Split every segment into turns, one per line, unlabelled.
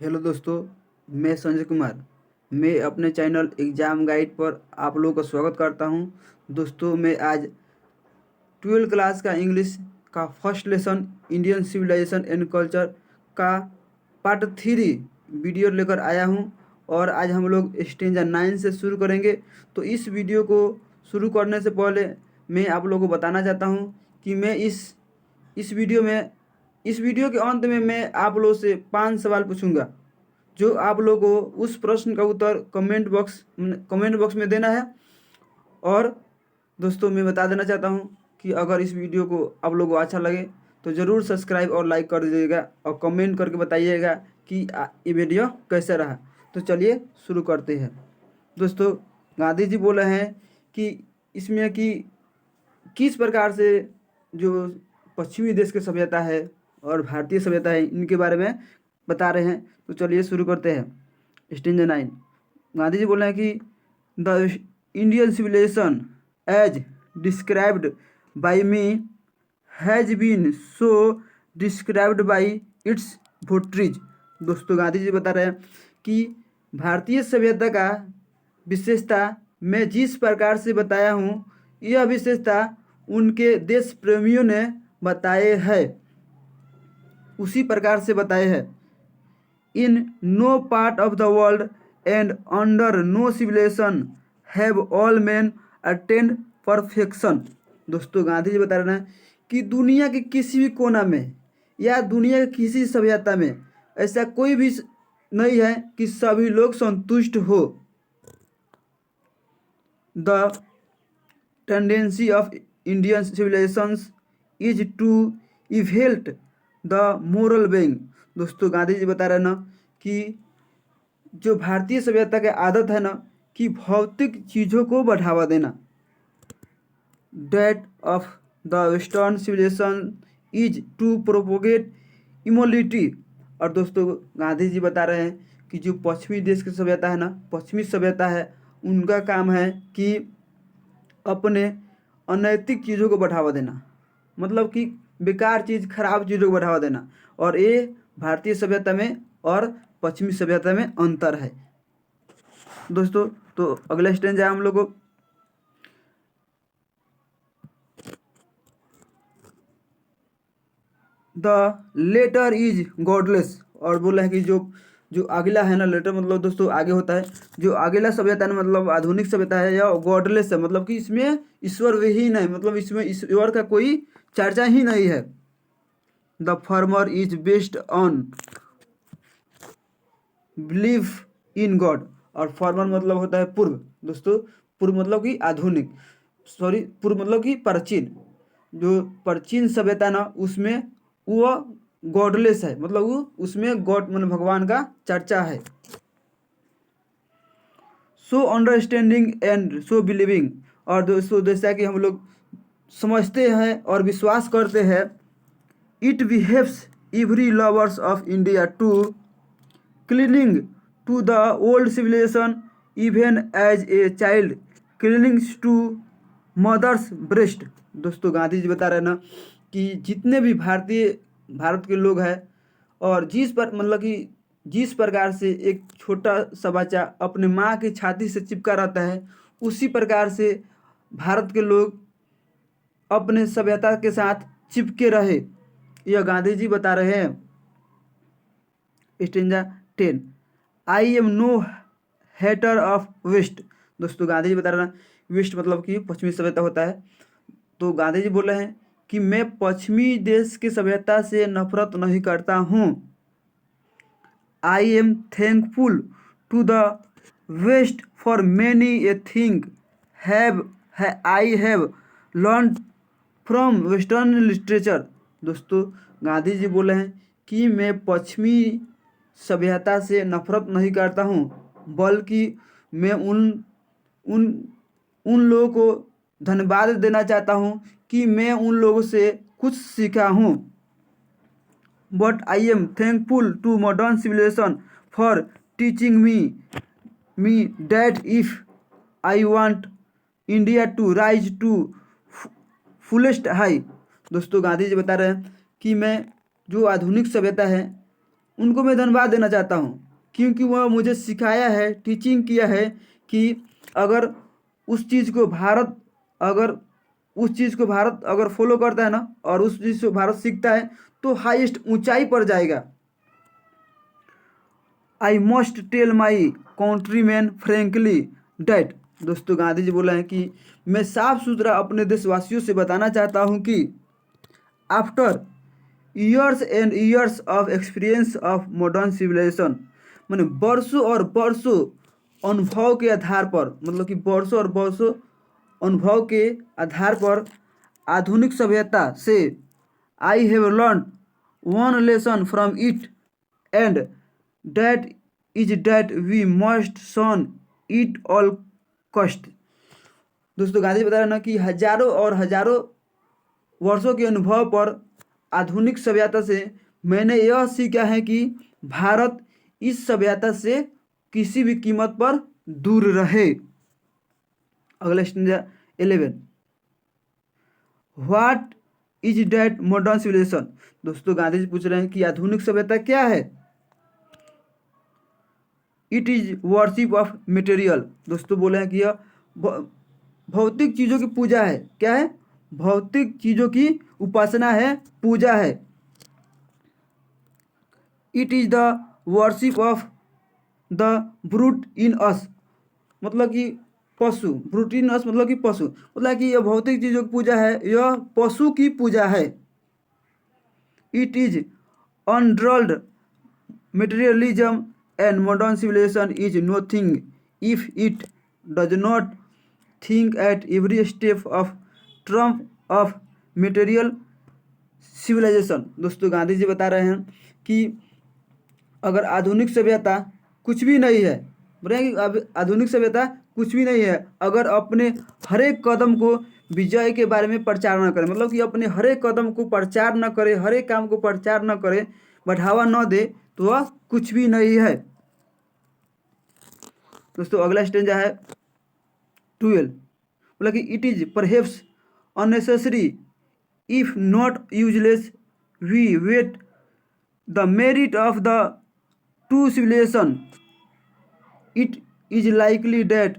Hello दोस्तों, मैं संजय कुमार। मैं अपने चैनल एग्ज़ाम गाइड पर आप लोगों का स्वागत करता हूं। दोस्तों, मैं आज 12th क्लास का इंग्लिश का first lesson Indian civilisation and culture का पार्ट 3 वीडियो लेकर आया हूं। और आज हम लोग स्टेंजा 9 से शुरू करेंगे। तो इस वीडियो को शुरू करने से पहले मैं आप लोगों को बताना चाहता हूं कि मैं इस वीडियो में इस वीडियो के अंत में मैं आप लोगों से 5 सवाल पूछूंगा, जो आप लोगों को उस प्रश्न का उत्तर कमेंट बॉक्स में देना है। और दोस्तों, मैं बता देना चाहता हूं कि अगर इस वीडियो को आप लोगों को अच्छा लगे तो ज़रूर सब्सक्राइब और लाइक कर दीजिएगा और कमेंट करके बताइएगा कि ये वीडियो कैसा रहा। तो चलिए शुरू करते हैं। दोस्तों, गांधी जी बोले हैं कि इसमें कि किस प्रकार से जो पश्चिमी देश की सभ्यता है और भारतीय सभ्यता है, इनके बारे में बता रहे हैं। तो चलिए शुरू करते हैं। स्टेंजा 9। गांधी जी बोल रहे हैं कि the Indian civilisation as described by me has been so described by its votaries. दोस्तों, गांधी जी बता रहे हैं कि भारतीय सभ्यता का विशेषता मैं जिस प्रकार से बताया हूँ, यह विशेषता उनके देश प्रेमियों ने बताए हैं, उसी प्रकार से बताए हैं। In no part of the world and under no civilisation have all men attained perfection. दोस्तों, गांधी जी बता रहे हैं कि दुनिया के किसी भी कोना में या दुनिया के किसी सभ्यता में ऐसा कोई भी नहीं है कि सभी लोग संतुष्ट हो। The tendency of Indian civilisations is to elevate the moral being. दोस्तों, गांधी जी बता रहे हैं ना कि जो भारतीय सभ्यता की आदत है ना कि भौतिक चीज़ों को बढ़ावा देना। That of the western civilisation is to propagate immorality. और दोस्तों, गांधी जी बता रहे हैं कि जो पश्चिमी देश की सभ्यता है ना, पश्चिमी सभ्यता है, उनका काम है कि अपने अनैतिक चीज़ों को बढ़ावा देना, मतलब कि बेकार चीज़, खराब चीज़ों को बढ़ावा देना। और ये भारतीय सभ्यता में और पश्चिमी सभ्यता में अंतर है। दोस्तों, तो अगला स्टेंज है हम लोग को। The latter is godless. और बोला है कि जो जो अगला है ना, लेटर मतलब दोस्तों आगे होता है। जो अगला सभ्यता है मतलब आधुनिक सभ्यता है या गॉडलेस है, मतलब कि इसमें ईश्वर विहीन है, मतलब इसमें ईश्वर का कोई चर्चा ही नहीं है। The former is based on belief in God. और फॉर्मर मतलब होता है पूर्व। दोस्तों, पूर्व मतलब कि आधुनिक, पूर्व मतलब कि प्राचीन। जो प्राचीन सभ्यता ना, उसमें वो गॉडलेस है, मतलब वो उसमें गॉड मतलब भगवान का चर्चा है। So understanding and so believing. और दोस्तों, जैसा कि हम लोग समझते हैं और विश्वास करते हैं, it behoves every lovers of India to cling to the old civilisation even as a child clings to mother's breast. दोस्तों, गांधी जी बता रहे हैं ना कि जितने भी भारत के लोग हैं, और जिस प्रकार से एक छोटा सा बच्चा अपने माँ की छाती से चिपका रहता है, उसी प्रकार से भारत के लोग अपने सभ्यता के साथ चिपके रहे, यह गांधी जी बता रहे हैं। Stanza 10। I am no hater of west. दोस्तों, गांधी जी बता रहे हैं वेस्ट मतलब कि पश्चिमी सभ्यता होता है। तो गांधी जी बोल रहे हैं कि मैं पश्चिमी देश की सभ्यता से नफरत नहीं करता हूँ। I am thankful to the west for many a thing I have learn from western literature. दोस्तों, गांधी जी बोले हैं कि मैं पश्चिमी सभ्यता से नफरत नहीं करता हूँ, बल्कि मैं उन उन लोगों को धन्यवाद देना चाहता हूँ कि मैं उन लोगों से कुछ सीखा हूँ। But I am thankful to modern civilization for teaching me that if I want India to rise to fullest high. दोस्तों, गांधी जी बता रहे हैं कि मैं जो आधुनिक सभ्यता है उनको मैं धन्यवाद देना चाहता हूँ, क्योंकि वह मुझे सिखाया है, टीचिंग किया है कि अगर उस चीज़ को भारत अगर उस चीज़ को भारत अगर फॉलो करता है ना, और उस चीज़ को भारत सीखता है, तो हाईएस्ट ऊंचाई पर जाएगा। I must tell my countryman frankly that. दोस्तों गांधी जी बोला है कि मैं साफ सुथरा अपने देशवासियों से बताना चाहता हूँ कि after years and years of experience of modern civilization, मैंने वर्षों और वर्षों अनुभव के आधार पर, मतलब कि वर्षों और वर्षों अनुभव के आधार पर आधुनिक सभ्यता से I have learn one lesson from it, and that is that we must shun it all cost. दोस्तों गांधी जी बता रहे हैं ना कि हजारों और हजारों वर्षों के अनुभव पर आधुनिक सभ्यता से मैंने यह सीखा है कि भारत इस सभ्यता से किसी भी कीमत पर दूर रहे। अगला stanza 11, what is that modern civilization. दोस्तों गांधी जी पूछ रहे हैं कि आधुनिक सभ्यता क्या है। It is worship of material. दोस्तों बोले हैं कि यह भौतिक चीज़ों की पूजा है। क्या है? भौतिक चीज़ों की उपासना है, पूजा है। It is the worship of the brute in us, मतलब कि पशु। ब्रूट इन अस मतलब कि पशु, मतलब कि यह भौतिक चीज़ों की पूजा है, यह पशु की पूजा है। It is unbridled materialism, and modern civilization is nothing if it does not think at every step of trump of material civilization। दोस्तों गांधी जी बता रहे हैं कि अगर आधुनिक सभ्यता कुछ भी नहीं है, बोल रहे हैं कि अब आधुनिक सभ्यता कुछ भी नहीं है अगर अपने हर एक कदम को विजय के बारे में प्रचार न करे, मतलब कि अपने हर एक कदम को प्रचार न करे, हर एक काम को प्रचार न करे, बढ़ावा न दे, तो वह कुछ भी नहीं है। दोस्तों अगला स्टेंजा है 12, मतलब कि it is perhaps unnecessary if not useless we weigh the merit of the two civilization. It is likely that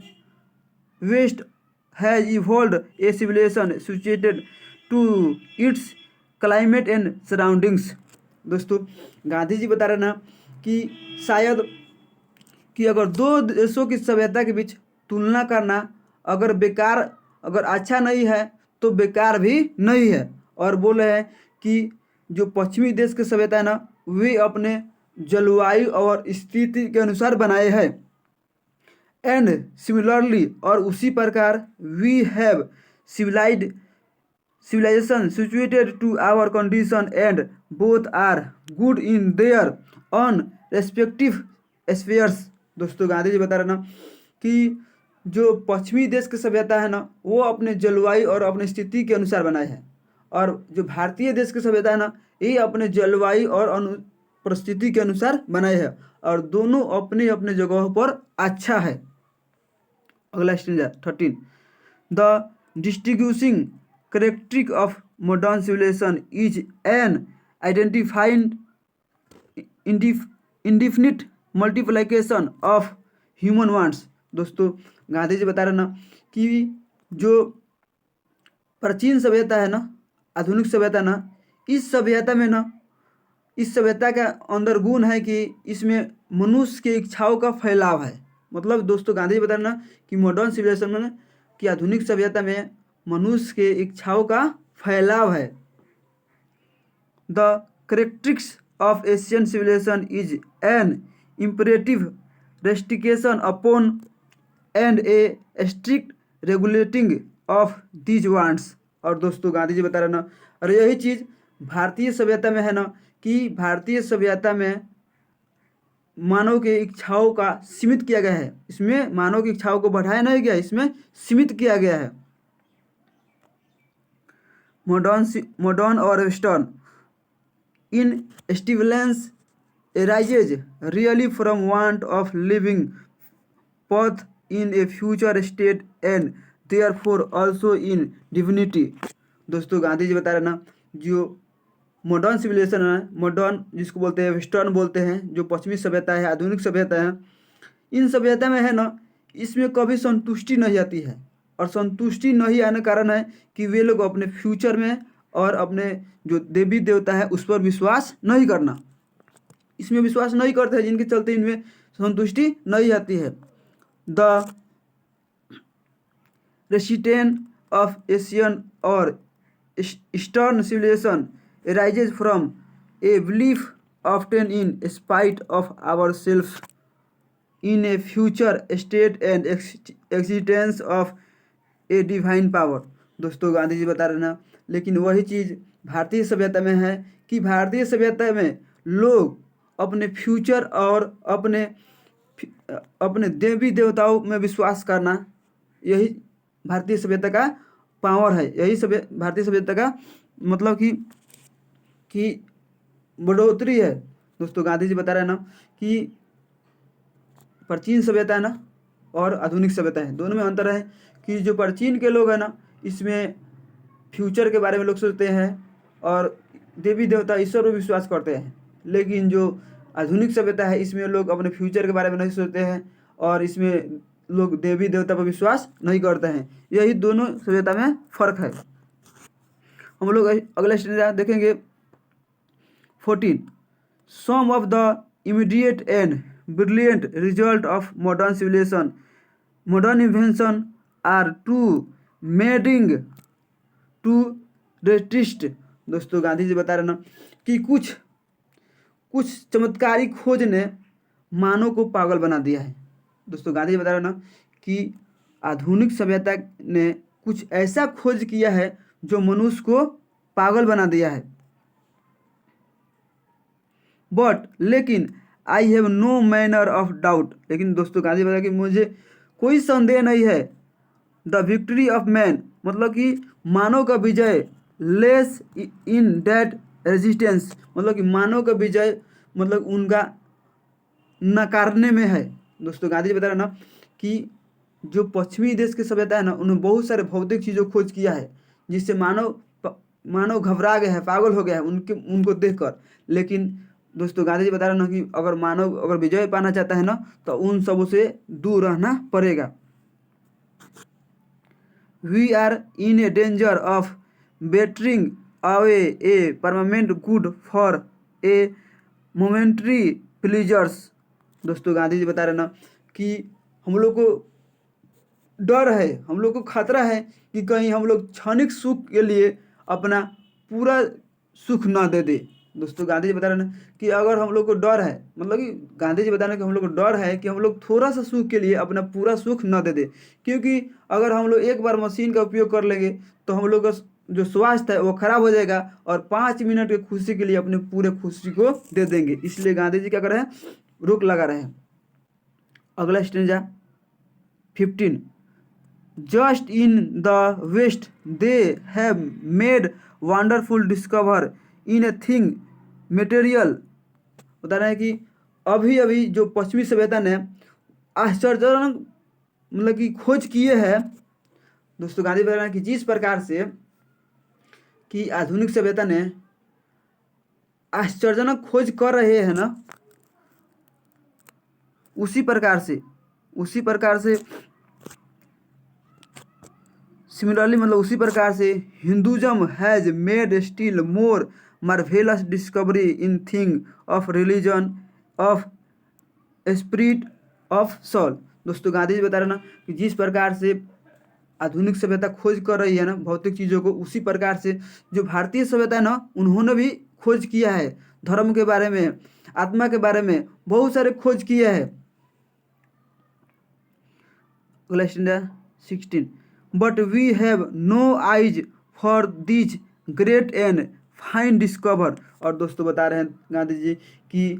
west has evolved a civilization situated to its climate and surroundings. दोस्तों गांधी जी बता रहे ना कि शायद कि अगर दो देशों की सभ्यता के बीच तुलना करना अगर अच्छा नहीं है तो बेकार भी नहीं है। और बोले हैं कि जो पश्चिमी देश की सभ्यता है ना, वे अपने जलवायु और स्थिति के अनुसार बनाए हैं। एंड सिमिलरली, और उसी प्रकार, we have civilization situated to our condition, and both are good in their own respective spheres। दोस्तों गांधी जी बता रहे ना कि जो पश्चिमी देश की सभ्यता है ना, वो अपने जलवायु और अपनी स्थिति के अनुसार बनाए हैं, और जो भारतीय देश की सभ्यता है ना, ये अपने जलवायु और परिस्थिति के अनुसार बनाए हैं, और दोनों अपने अपने जगहों पर अच्छा है। अगला stanza 13, the distinguishing characteristic of modern civilization is an identified indefinite multiplication of human wants। दोस्तों गांधी जी बता रहे ना कि जो प्राचीन सभ्यता है ना, आधुनिक सभ्यता ना, इस सभ्यता का अंदर गुण है कि इसमें मनुष्य की इच्छाओं का फैलाव है। मतलब दोस्तों गांधी जी बता रहे ना कि मॉडर्न सिविलाइजेशन में, कि आधुनिक सभ्यता में मनुष्य के इच्छाओं का फैलाव है। The characteristics of Asian civilisation is an imperative restriction upon and a strict regulating of these wants. और दोस्तों गांधी जी बता रहे ना, और यही चीज़ भारतीय सभ्यता में है ना, कि भारतीय सभ्यता में मानव के इच्छाओं का सीमित किया गया है। इसमें मानव की इच्छाओं को बढ़ाया नहीं गया, इसमें सीमित किया गया है। मॉडर्न और western in stimulants arises really from want of living path in a future state and therefore also in divinity। दोस्तों गांधी जी बता रहे ना, जो मॉडर्न सिविलाइजेशन है, मॉडर्न जिसको बोलते हैं, वेस्टर्न बोलते हैं, जो पश्चिमी सभ्यता है, आधुनिक सभ्यता है, इन सभ्यता में है ना, इसमें कभी संतुष्टि नहीं आती है। और संतुष्टि नहीं आने कारण है कि वे लोग अपने फ्यूचर में और अपने जो देवी देवता है उस पर विश्वास नहीं करना, इसमें विश्वास नहीं करते हैं, जिनके चलते इनमें संतुष्टि नहीं आती है। द रेसिस्टेंस ऑफ एशियन और eastern civilization arises from a belief often in spite of ourselves in a future state and existence of a divine power। दोस्तों गांधी जी बता रहे ना, लेकिन वही चीज़ भारतीय सभ्यता में है कि भारतीय सभ्यता में लोग अपने फ्यूचर और अपने अपने देवी देवताओं में विश्वास करना, यही भारतीय सभ्यता का पावर है, यही भारतीय सभ्यता का मतलब कि बढ़ोतरी है। दोस्तों गांधी जी बता रहे हैं ना कि प्राचीन सभ्यता है ना और आधुनिक सभ्यता है, दोनों में अंतर है कि जो प्राचीन के लोग हैं ना, इसमें फ्यूचर के बारे में लोग सोचते हैं और देवी देवता ईश्वर पर विश्वास करते हैं। लेकिन जो आधुनिक सभ्यता है, इसमें लोग अपने फ्यूचर के बारे में नहीं सोचते हैं और इसमें लोग देवी देवता पर विश्वास नहीं करते हैं। यही दोनों सभ्यता में फ़र्क है। हम लोग अगला स्टैंडर्ड देखेंगे 14। Some of the immediate and brilliant result of modern civilisation modern invention are too maddening to retest. दोस्तों गांधी जी बता रहे ना कि कुछ चमत्कारी खोज ने मानव को पागल बना दिया है। दोस्तों गांधी जी बता रहे ना कि आधुनिक सभ्यता ने कुछ ऐसा खोज किया है जो मनुष्य को पागल बना दिया है। बट लेकिन I have no manner of doubt, लेकिन दोस्तों गांधी बताया कि मुझे कोई संदेह नहीं है। द विक्ट्री ऑफ मैन मतलब कि मानव का विजय लेस इन दैट रेजिस्टेंस मतलब कि मानव का विजय मतलब उनका नकारने में है। दोस्तों गांधी जी बता रहे ना कि जो पश्चिमी देश की सभ्यता है ना, उन्होंने बहुत सारे भौतिक चीज़ों खोज किया है जिससे मानव घबरा गया है, पागल हो गया है उनको देखकर। लेकिन दोस्तों गांधी जी बता रहे हैं ना कि अगर मानव अगर विजय पाना चाहता है ना, तो उन सबों से दूर रहना पड़ेगा। We are in a danger of bartering away a permanent good for a momentary pleasures. दोस्तों गांधी जी बता रहे हैं ना कि हम लोग को डर है, हम लोग को खतरा है कि कहीं हम लोग क्षणिक सुख के लिए अपना पूरा सुख ना दे दे। दोस्तों गांधी जी बता रहे हैं कि अगर हम लोग को डर है, मतलब कि गांधी जी बता रहे हैं कि हम लोग को डर है कि हम लोग थोड़ा सा सुख के लिए अपना पूरा सुख ना दे दे, क्योंकि अगर हम लोग एक बार मशीन का उपयोग कर लेंगे तो हम लोग का जो स्वास्थ्य है वो खराब हो जाएगा और 5 मिनट की खुशी के लिए अपने पूरे खुशी को दे देंगे। इसलिए गांधी जी क्या कर रहे हैं, रोक लगा रहे हैं। अगला stanza 15। Just in the west they have made wonderful discover in a thing material. बता रहे हैं कि अभी अभी जो पश्चिमी सभ्यता ने आश्चर्यजनक मतलब कि खोज किए हैं। दोस्तों गांधी बता रहे हैं कि जिस प्रकार से कि आधुनिक सभ्यता ने आश्चर्यजनक खोज कर रहे हैं ना, उसी प्रकार से सिमिलरली मतलब उसी प्रकार से Hinduism has made still more marvellous discovery in thing of religion of spirit of soul. दोस्तों गांधी जी बता रहे ना कि जिस प्रकार से आधुनिक सभ्यता खोज कर रही है ना भौतिक चीज़ों को, उसी प्रकार से जो भारतीय सभ्यता है ना, उन्होंने भी खोज किया है धर्म के बारे में, आत्मा के बारे में बहुत सारे खोज किए हैं। 16। But we have no eyes for this great and fine discover. और दोस्तों बता रहे हैं गांधी जी कि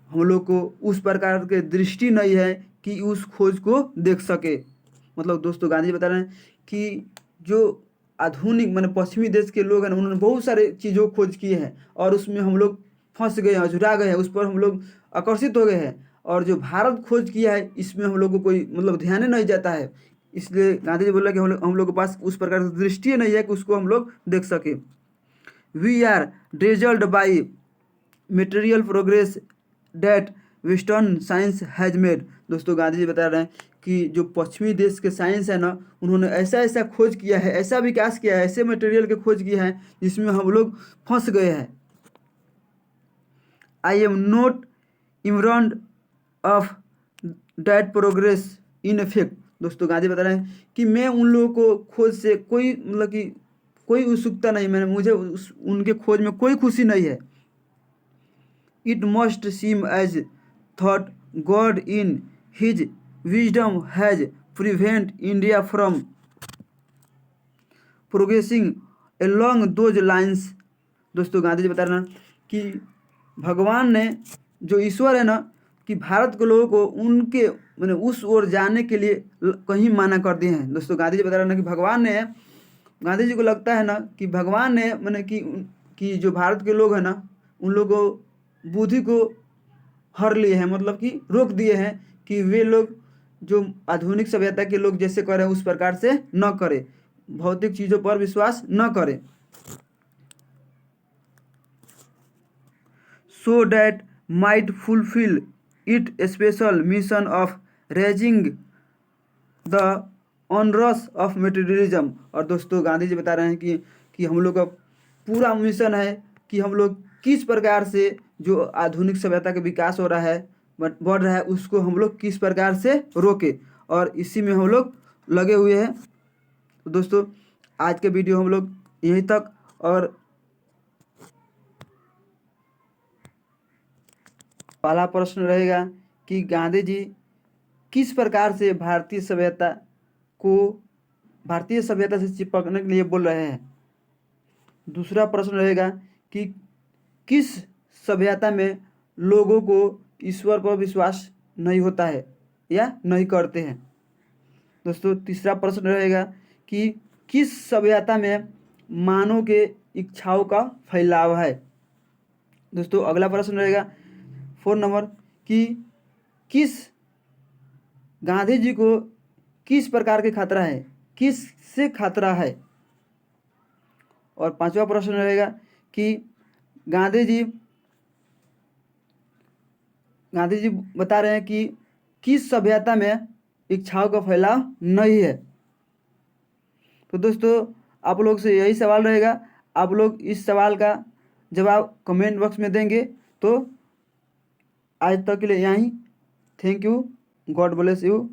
हम लोग को उस प्रकार के दृष्टि नहीं है कि उस खोज को देख सके। मतलब दोस्तों गांधी जी बता रहे हैं कि जो आधुनिक माने पश्चिमी देश के लोग हैं उन्होंने बहुत सारे चीज़ों को खोज किए हैं और उसमें हम लोग फंस गए हैं, झुरा गए हैं, उस पर हम लोग आकर्षित हो गए हैं। और जो भारत खोज किया है इसमें हम लोग को कोई मतलब ध्यान नहीं जाता है। इसलिए गांधी जी बोला कि हम लोग के पास उस प्रकार की दृष्टि नहीं है कि उसको हम लोग देख सके। We are dazzled by material progress that western science has made. दोस्तों गांधी जी बता रहे हैं कि जो पश्चिमी देश के साइंस है ना, उन्होंने ऐसा ऐसा खोज किया है, ऐसा विकास किया है, ऐसे मटेरियल के खोज किया है जिसमें हम लोग फंस गए हैं। I am not enamoured of that progress in effect. दोस्तों गांधी बता रहे हैं कि मैं उन लोगों को खोज से कोई मतलब कि कोई उत्सुकता नहीं, मैंने मुझे उनके खोज में कोई खुशी नहीं है। It must seem as thought God in his wisdom has prevent India from progressing along those lines. दोस्तों गांधी जी बता रहे हैं कि भगवान ने, जो ईश्वर है ना, कि भारत के लोगों को उनके मैंने उस ओर जाने के लिए कहीं माना कर दिए हैं। दोस्तों गांधी जी बता रहे हैं कि भगवान ने, गांधी जी को लगता है ना कि भगवान ने मैंने कि जो भारत के लोग हैं ना, उन लोगों को बुद्धि को हर लिए हैं, मतलब कि रोक दिए हैं कि वे लोग जो आधुनिक सभ्यता के लोग जैसे करें उस प्रकार से न करें, भौतिक चीज़ों पर विश्वास न करें। So that might fulfil it special mission of raising the onerous of materialism. और दोस्तों गांधी जी बता रहे हैं कि हम लोग का पूरा मिशन है कि हम लोग किस प्रकार से जो आधुनिक सभ्यता का विकास हो रहा है, बढ़ रहा है, उसको हम लोग किस प्रकार से रोके, और इसी में हम लोग लगे हुए हैं। तो दोस्तों आज के वीडियो हम लोग यहीं तक, और पहला प्रश्न रहेगा कि गांधी जी किस प्रकार से भारतीय सभ्यता से चिपकने के लिए बोल रहे हैं। दूसरा प्रश्न रहेगा कि किस सभ्यता में लोगों को ईश्वर पर विश्वास नहीं होता है या नहीं करते हैं। दोस्तों तीसरा प्रश्न रहेगा कि किस सभ्यता में मानव के इच्छाओं का फैलाव है। दोस्तों अगला प्रश्न रहेगा 4 नंबर कि किस गांधी जी को किस प्रकार के खतरा है, किस से खतरा है। और पांचवा प्रश्न रहेगा कि गांधी जी बता रहे हैं कि किस सभ्यता में इच्छाओं का फैलाव नहीं है। तो दोस्तों आप लोग से यही सवाल रहेगा, आप लोग इस सवाल का जवाब कमेंट बॉक्स में देंगे। तो आज तक के लिए यहीं, thank you, God bless you.